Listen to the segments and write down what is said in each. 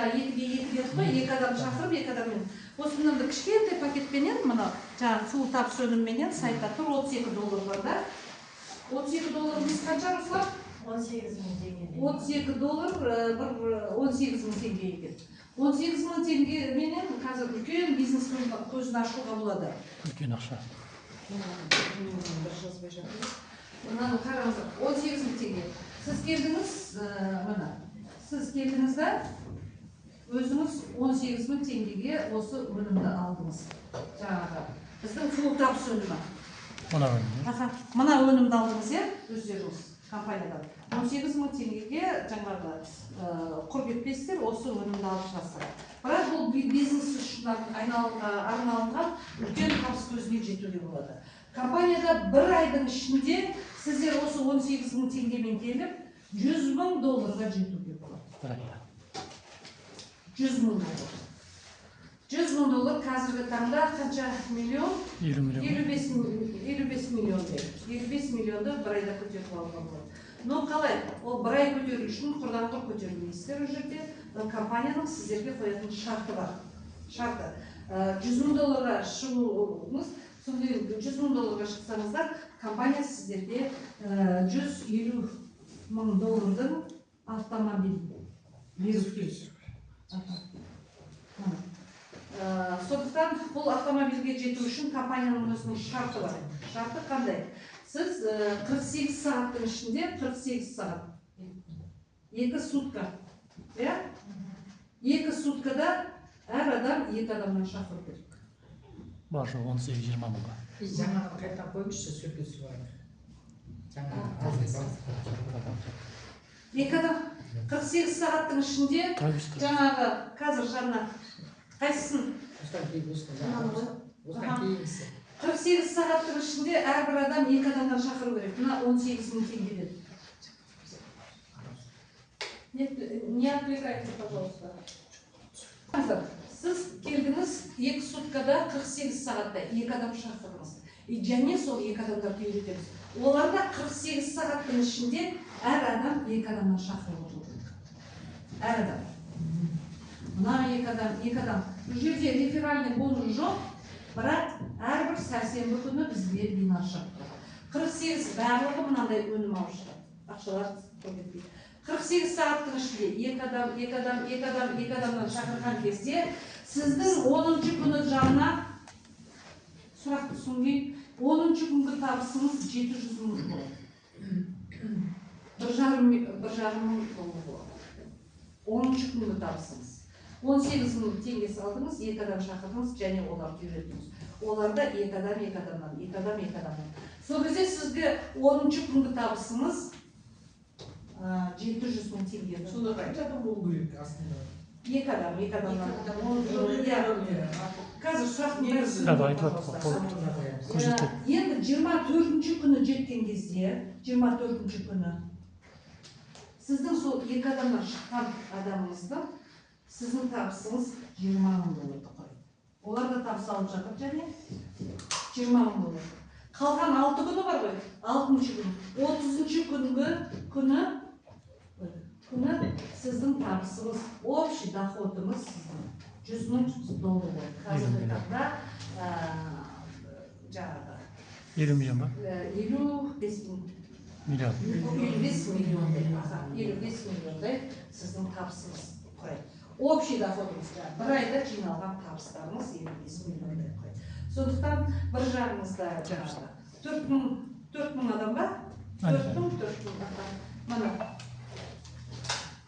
жаңағы 2-ге 2 дедік қой, 2 адам шақырып, 2 адаммен. Осындан да кішкентай пакетпенен, мына жаңағы сұлу табыс өнімменен сайтта тұр $32 бар да. $32 қанша Руслан? 18.000 теңге. $32 18.000 теңге екен. 18.000 теңге менен қазір үлкен бизнес көзін ашуға болады. Үлкен ақша. Бір жазбай жатырмыз. Мынаны қараңыздар, 18.000 теңге. Сіз келдіңіз, мына. Сіз келдіңіз да, өзіңіз 18.000 теңгеге осы өнімді алдыңыз. Жаңағы біздің сұлу табыс өнімі. Мына өнімді алдыңыз, өздеріңіз компаниядан. 18.000 теңгеге жаңағы құр кетпестер осы өнімді алып шығасыздар. Бірақ бұл бизнес үшін арналған үлкен табыс көзіне жетуге болады. Компанияда бір айдың ішінде сіздер осы 18.000 теңгемен келіп, $100.000 жетуге болады. $100.000. $100.000 қазіргі таңда қанша миллион? 55 миллион деп. 55 миллионды бір айда көтеріп алуға болады. Но қалай? Ол бір ай көтеру үшін құрдан құр көтерілмейсіздер ол жерде. Компанияның сіздерге қоятын шарты бар. Шарты. $100.000-ға шығуыңыз, сонымен $100.000-ға шықсаңыздар, компания сіздерге $150.000-дың автомобиль беруге. Сондықтан бұл автомобильге жету үшін компанияның өзінің шарты бар. Шарты қандай? Сіз 48 сағаттың ішінде, 48 сағат, 2 сутка. 2 суткада әр адам 2 адамнан шақыру керек. Бар жоқ 18-20 мыңға. Жаңағы қайта қойыңызшы сөйлесу бар. Екі адам 48 сағаттың ішінде жаңағы қазір жаңа қайсысын? 48 сағаттың ішінде әрбір адам 2 адамдан шақыру керек. Мына 18.000 теңге деді. Не отвлекайте, пожалуйста. Сіз келдіңіз 2 суткада 48 сағатта 2 адам шақырыңыз. Және сол 2 адамдарды үйретеміз. Оларда 48 сағаттың ішінде әр адам 2 адамнан шақыру керек. Әр адам. Мына 2 адам. Бұл жерде реферальный бонус жоқ, бірақ әрбір сәрсенбі күні бізге бинар шақырады. 48 барлығы мынандай өнім алып шығады. Ақшалар көбейтпейді. 48 сағаттың ішінде 2 адамнан шақырған кезде сіздің 10-шы күні жағына сұрақты түсінбей, 10-шы күнгі табысыңыз $700.000 болады. $1,5 болады. 10-шы күнгі табысыңыз. 18.000 теңгесі алдыңыз, 2 адам шақырдыңыз, және оларды үйреттіңіз. Оларда 2 адамнан. Сол кезде сізге 10-шы күнгі табысыңыз $700.000 теңге. Сонда қанша адам болу керек астында? 2 адамнан. Қазір сұрақ негізі. Енді 24-ші күні жеткен кезде, 24-ші күні, сіздің сол 2 адамнан шыққан адамыңыздың сіздің табысыңыз $20.000 қой. Олар да табыс алып жатыр және $20.000. Қалған 6 күні бар ғой, 6-шы күні. 30-шы күні сіздің табысыңыз, общий доходыңыз $100.000 ғой. Қазіргі таңда жаңағы 50 миллион ба? 55 миллиондай сіздің табысыңыз құрайды. Общий доходыңыз, бір айда жиналған табыстарыңыз 55 миллиондай құрайды. Сондықтан бір жағыңызда жаңағы 4.000 адам ба? 4.000 адам. Мына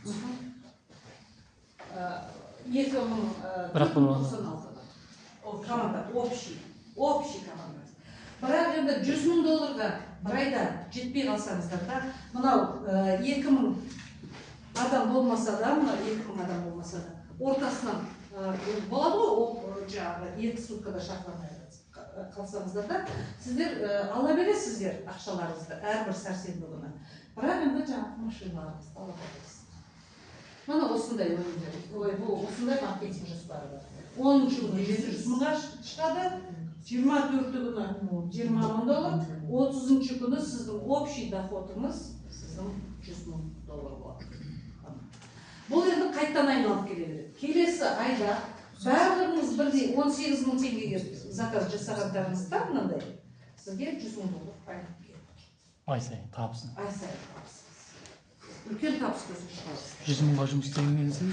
2.096 команда, общий команда. Бірақ енді $100.000-ға бір айда жетпей қалсаңыздар да, мынау 2.000 адам болмаса да, ортасынан болады ғой, жаңағы 2 суткада шақырмай қалсаңыздар да, сіздер ала бересіздер ақшаларыңызды әрбір сәрсенбі күні. Бірақ енді жаңағы машиналарыңызды ала бересіздер. Мына осындай өнімдер, осындай маркетинг жоспары бар. 10-шы күні $700.000-ға шығады, 24-ті күні $20.000, 30-шы күні сіздің общий доходыңыз сіздің $100.000 болады. Бұл енді қайттан айналып келе береді. айда барлығыңыз бірдей 18 мың теңгеге заказ жасағандарыңызда мынандай сізге 100 мың доллар пайда келеді. Ай сайын табысын. Ай сайын табысыңыз. Үлкен табыс көзге шығасыз. 100 мыңға жұмыс істеген кезде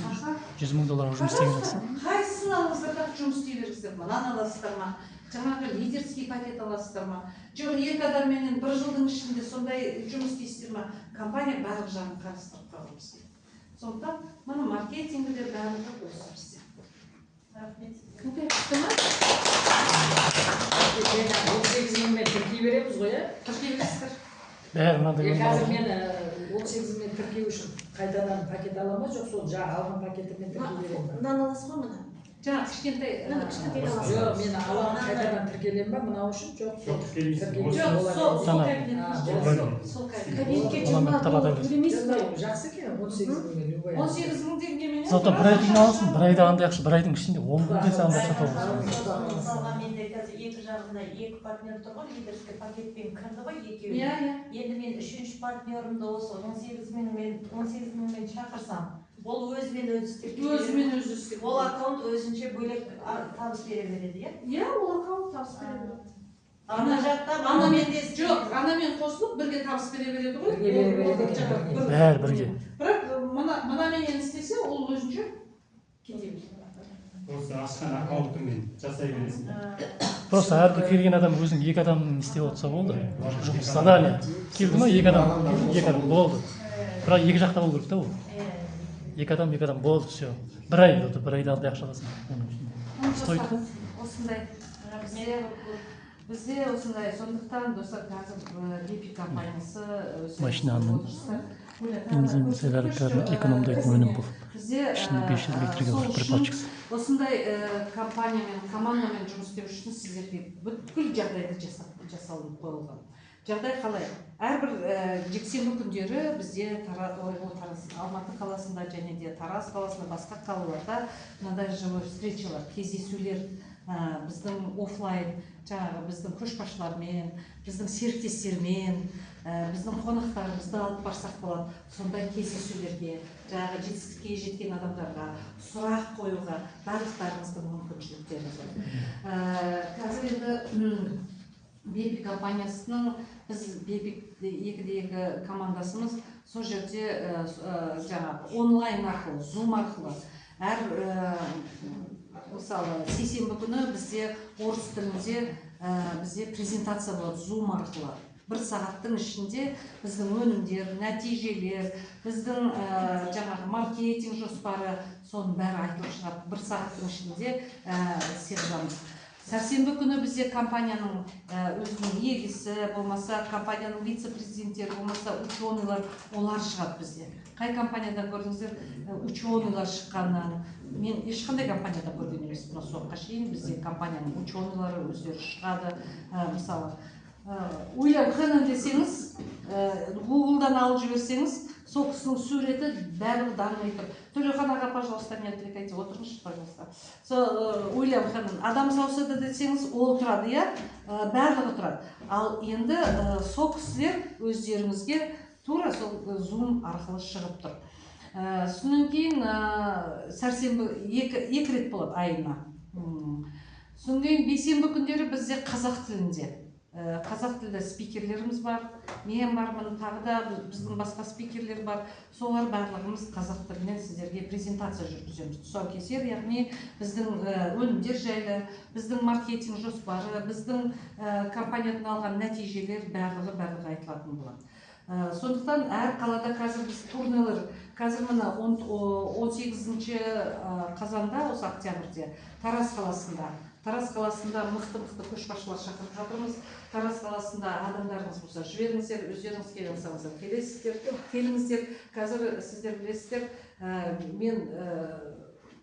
100 мың долларға жұмыс істеген жоқсың. Қайсысын алыңыздар да жұмыс істей беріңіздер. Мынаны аласыздар ма? Жаңағы лидерский пакет аласыздар ма? Жоқ, 2 адамменен 1 жылдың ішінде сондай жұмыс істейсіздер ма? Компания барлық жағын қарастырып қалуымыз керек. Сондықтан мұны маркетингі де барлығы осы бізде. Рахмет. Күнке күшті ма? 18 мыңмен тіркей береміз ғой, иә? Тіркей бересіздер. Бәрі мынандай Қазір мен 18 мыңмен тіркеу үшін қайтадан пакет аламын ба, жоқ сол жаңа алған пакетіммен тіркей беремін ба? Мынаны аласыз ғой, мына. Жаңа кішкентай Жоқ, мен аламын қайтадан тіркелемін ба, мынау үшін? Жоқ, сол кабинетке төлемейсіз ғой. жақсы екен, 18 мыңмен любой. 18 мың теңгемен. Зато бір ай жиналсын, бір айда андай ақша, бір айдың ішінде 10 күнде саған ақша табылсын. Мысалға менде қазір екі жағында екі партнер тұр ғой, лидерский пакетпен кірді ғой екеуі. Иә. Енді мен үшінші партнерімді осы 18 мыңмен шақырсам, ол өзімен өзі істеп Өзімен-өзі ол аккаунт өзінше бөлек табыс бере береді, иә? Иә, ол аккаунт табыс береді. Ана жақта Жоқ, анамен қосылып бірге табыс бере береді ғой. Бәрі бірге. Бірақ мынаменен істесе, ол өзінше кете береді. Осы ашқан аккаунтымен жасай бересің. Просто әрбір келген адам өзінің 2 адамның істеп отырса болды. Жұмыс задание. Келді ма 2 адам болды. Бірақ 2 жақта болу керек та ол. 2 адам болды, все. Бір ай болды, бір айда андай ақша аласың. Стоит па? Осындай бізде осындай, сондықтан достар қазір BP компаниясы Машинаның бензин селяркаларын экономдайтын өнім бұл. Ішінде 500 литрге бар бір пачка. Осындай компаниямен, командамен жұмыс істеу үшін сіздерге бүткіл жағдайды жасалынып қойылған. Жағдай қалай? Әрбір жексенбі күндері бізде Алматы қаласында және де Тараз қаласында, басқа қалаларда мынандай живой встречалар, кездесулер біздің офлайн, жаңағы біздің көшбасшылармен, біздің серіктестермен, біздің қонақтарымызды алып барсақ болады. Сондай кездесулерге, жаңағы жетістікке жеткен адамдарға сұрақ қоюға барлықтарыңыздың мүмкіншіліктеріңіз бар. Қазір енді BP компаниясының біз BP 2-2 командасымыз сол жерде жаңағы онлайн арқылы, Zoom арқылы мысалы сейсенбі күні бізде орыс тілінде бізде презентация болады Zoom арқылы. 1 сағаттың ішінде біздің өнімдер, нәтижелер, біздің жаңағы маркетинг жоспары, соның бәрі айтылып шығады. 1 сағаттың ішінде сержамыз. Сәрсенбі күні бізде компанияның өзінің егесі, болмаса компанияның вице-президенттері, болмаса ученыйлар, олар шығады бізде. Қай компанияда көрдіңіздер ученыйлар шыққаннан? Мен ешқандай компанияда көрген емеспін осы уақытқа шейін. Бізде компанияның ученыйлары өздері шығады. Мысалы, Уильям Хэннон десеңіз, Google-дан алып жіберсеңіз, сол кісінің суреті бәрі дамый тұр. Төлеухан аға, пожалуйста, не отвлекайте, отырыңызшы, пожалуйста. Уильям Хэннон, адам саусады десеңіз, ол тұрады, иә? Барлығы тұрады. Ал енді сол кісілер өздеріңізге тура сол Zoom арқылы шығып тұр. Содан кейін сәрсенбі 2 рет болады айына. Содан кейін бейсенбі күндері бізде қазақ тілінде. Қазақ тілді спикерлеріміз бар, мен бармын, тағы да біздің басқа спикерлер бар. Солар барлығымыз қазақ тілінен сіздерге презентация жүргіземіз. Тұсаукесер, яғни біздің өнімдер жайлы, біздің маркетинг жоспары, біздің компаниядан алған нәтижелер барлығы айтылатын болады. Сондықтан әр қалада қазір біз турнелер, қазір мына 18 қазанда, осы октябрьде, Тараз қаласында мықты көшбасшылар шақырып жатырмыз. Тараз қаласында адамдарыңыз болса, жіберіңіздер, өздеріңіз келе алсаңыздар, келіңіздер. Қазір сіздер білесіздер, мен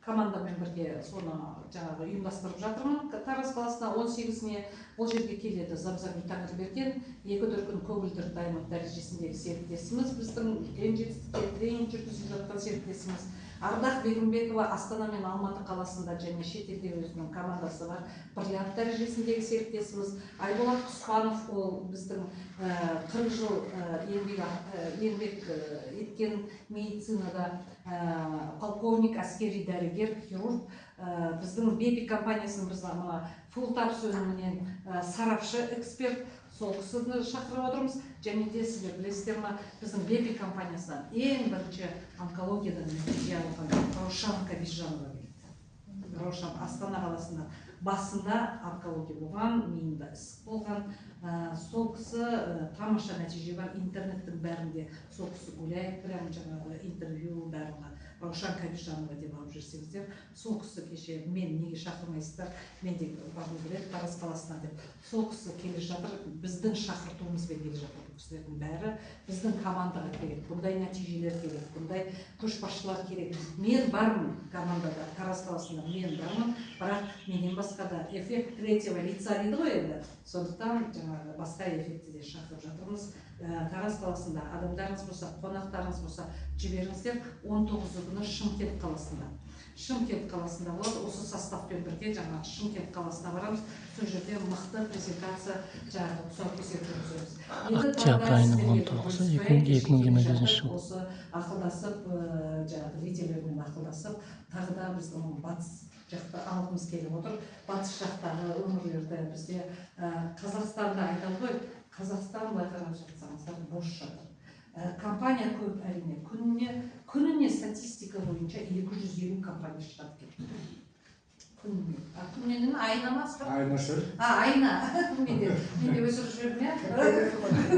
командамен бірге соны жаңағы ұйымдастырып жатырмын. Тараз қаласына 18-іне бұл жерге келеді Замзам Таңырберген, 2 күн көгілдір даймонд дәрежесіндегі серіктесіміз, біздің үлкен жетістікке тренинг жүргізіп жатқан серіктесіміз. Ардақ Бегімбекова Астана мен Алматы қаласында және шетелде өзінің командасы бар. Бриллиант дәрежесіндегі серіктесіміз. Айболат Құспанов, ол біздің 40 жыл еңбек еткен медицинада полковник, әскери дәрігер, хирург. Біздің Бепи компаниясының фултапс өнімінен сарапшы, эксперт. Сол кісіні шақырып отырмыз. Және де сіздер білесіздер ма, біздің Бепи компаниясынан ең бірінші онкологиядан нәтиже алған Раушан Кабижанова келді. Раушан Астана қаласында басында онкология болған, миында ісік болған. Сол кісі тамаша нәтиже бар, интернеттің бәрінде сол кісі гуляет, прям жаңағы интервью бәріне. Раушан Кабижанова деп алып жүрсеңіздер, сол кісі кеше мен неге шақырмайсыздар, мен де барғым келеді Тараз қаласына деп. Сол кісі келе жатыр, біздің шақыртуымызбен келе жатыр. Бұл кісілердің бәрі біздің командаға керек, бұндай нәтижелер керек, бұндай көшбасшылар керек. Мен бармын командада, Тараз қаласында мен бармын, бірақ менен басқа да эффект третьего лица дейді ғой енді. Сондықтан жаңағы басқа эффекті де шақырып жатырмыз. Тараз қаласында адамдарыңыз болса, қонақтарыңыз болса, жіберіңіздер. 19 күні Шымкент қаласында. Шымкент қаласында болады. Осы составпен бірге жаңағы Шымкент қаласына барамыз. Сол жерде мықты презентация жаңағы тұсаукесер өткіземіз. Октябрь айының 19-ы 2025 жыл. Осы ақылдасып, жаңағы лидерлермен ақылдасып, тағы да біздің батыс жақта алғымыз келіп отыр. Батыс жақтағы өңірлерді бізде Қазақстанда айтады ғой, Қазақстан былай қарап жатсаңыздар бос жатыр. Компания көп әрине. Күніне статистика бойынша 250 компания шығады екен. Күннен айына ма? Айына шыр. Айына. Мен де өсіріп жүрмін.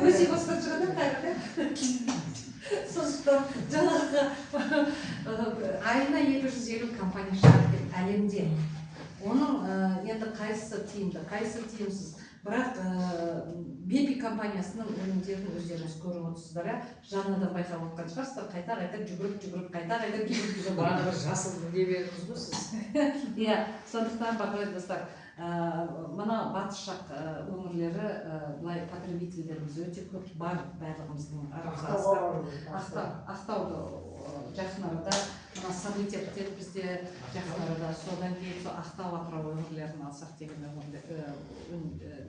Өсе бастап шығады қайры. Сондықтан жаңағы айына 250 компания шығады екен әлемде. Оның енді қайсысы тиімді, қайсысы тиімсіз. Бірақ Бепи компаниясының өнімдерін өздеріңіз көріп отырсыздар, жаңадан байқап отқан шығарсыздар, қайта-қайта жүгіріп, қайта-қайта жүгіріп. Бағана бір жасыл не бердіңіз ғой сіз? Иә, сондықтан бағалайды достар, мына батыс жақ өңірлері былай потребительдеріміз өте көп бар, барлығымыздың арамызда. Ақтауды жақын арада, мына события бітеді бізде жақын арада, содан кейін Ақтау Атырау өңірлерін алсақ деген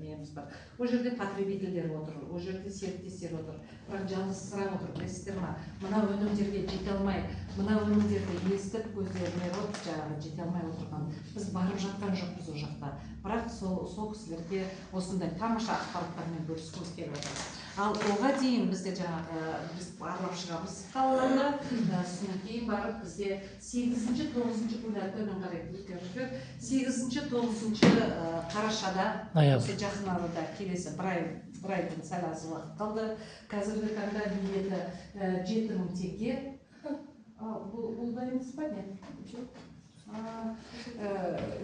неміз бар. Ол жерде потребительдер отыр, ол жерде серіктестер отыр. Бірақ жалғызсырап отыр, білесіздер ма? Мына өнімдерге жете алмай, мына өнімдерді естіп көздеріне жете алмай отырған. Біз барып жатқан жоқпыз ол жақта. Бірақ сол кісілерге осындай тамаша ақпараттармен бөліскіміз келіп отыр. Ал оға дейін бізде жаңағы біз аралап шығамыз қалаларына, содан кейін барып бізде 8-9 күндерден қарай 8-9 қарашада осы жақын арада келесі бір айдан сәл аз уақыт қалды. Қазіргі таңда билеті 7.000 теңге. Бұл да емес па не?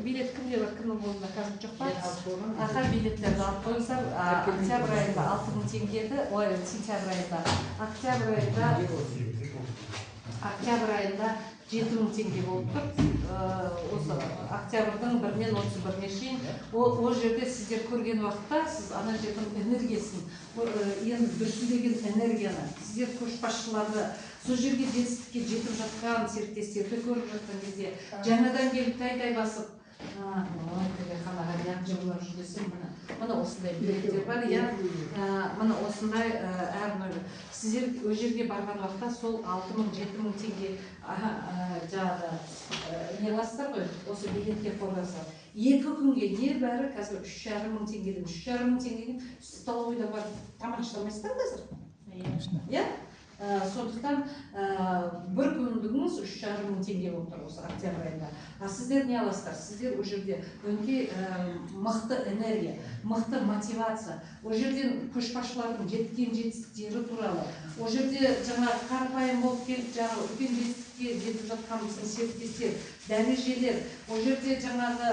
Билет кімде бар, кімнің қолында қазір жоқ па? Аха, билеттерді алып қойыңыздар. Октябрь айында 6.000 теңге еді, ой, сентябрь айында. Октябрь айында 7.000 теңге болып тұр. Осы октябрьдің 1-нен 31-не шейін. Ол жерде сіздер көрген уақытта, сіз ана жердің энергиясын, енді бүрсілдеген энергияны, сіздер көшбасшыларды, сол жерге жетістікке жетіп жатқан серіктестерді көріп жатқан кезде жаңадан келіп тай басып, телефонаға неғып жығылап жүргесін, мына осындай билеттер бар, мына осындай әрі сіздер ол жерге барған уақытта сол 6.000-7.000 теңге жаңағы не қыласыздар ғой, осы билетке қойғансыздар. 2 күнге не бәрі қазір 3.500 теңгеден 3.500 теңгеден столовойда бар тамақ іше алмайсыздар қазір. Иә? Сондықтан бір күндігіңіз 3.500 теңге болып тұр осы октябрь айында. Сіздер не аласыздар? Сіздер ол жерде өңке мықты энергия, мықты мотивация, ол жерден көшбасшылардың жеткен жетістіктері туралы, ол жерде жаңағы қарапайым болып келіп, жаңағы үлкен жетістікке жетіп жатқан біздің серіктестер, дәрежелер, ол жерде жаңағы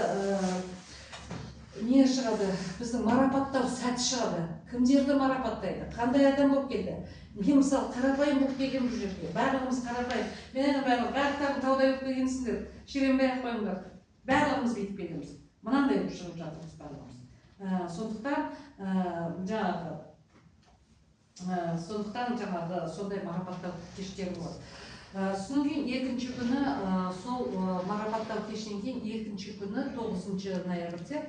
не шығады, біздің марапаттау сәті шығады. Кімдерді марапаттайды, қандай адам болып келді? Мен мысалы қарапайым болып келген бұл жерге, барлығымыз қарапайым. Мен барлықтарың таудай болып келгенсіңдер, шіренбей ақ қойыңдар. Барлығымыз бүйтіп келеміз. Мынандай болып шығып жатырмыз барлығымыз. Сондықтан жаңағы сондай марапаттау кештері болады. Содан кейін екінші күні сол марапаттау кешінен кейін екінші күні 9 ноябрьде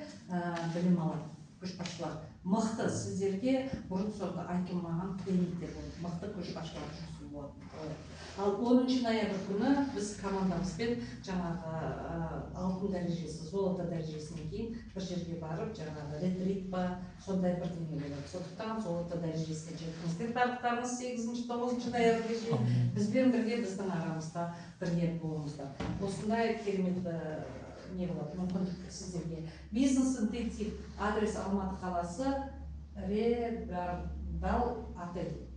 білім алады көшбасшылар. Мықты сіздерге бұрын соңды айтылмаған тренингтер болады. Мықты көшбасшылар жүрсін болады. Ал 10 ноябрь күні біз командамызбен жаңағы алтын дәрежесі, золото дәрежесінен кейін бір жерге барып, жаңағы ретрит па, сондай бірдеңе болады. Сондықтан золото дәрежесіне жетіңіздер барлықтарыңыз 8-9 ноябрьге шейін бізбен бірге біздің арамызда бірге болыңыздар. Осындай керемет не болады, мүмкіндік сіздерге. Бизнес интенсив, адрес Алматы қаласы, Регардал отель.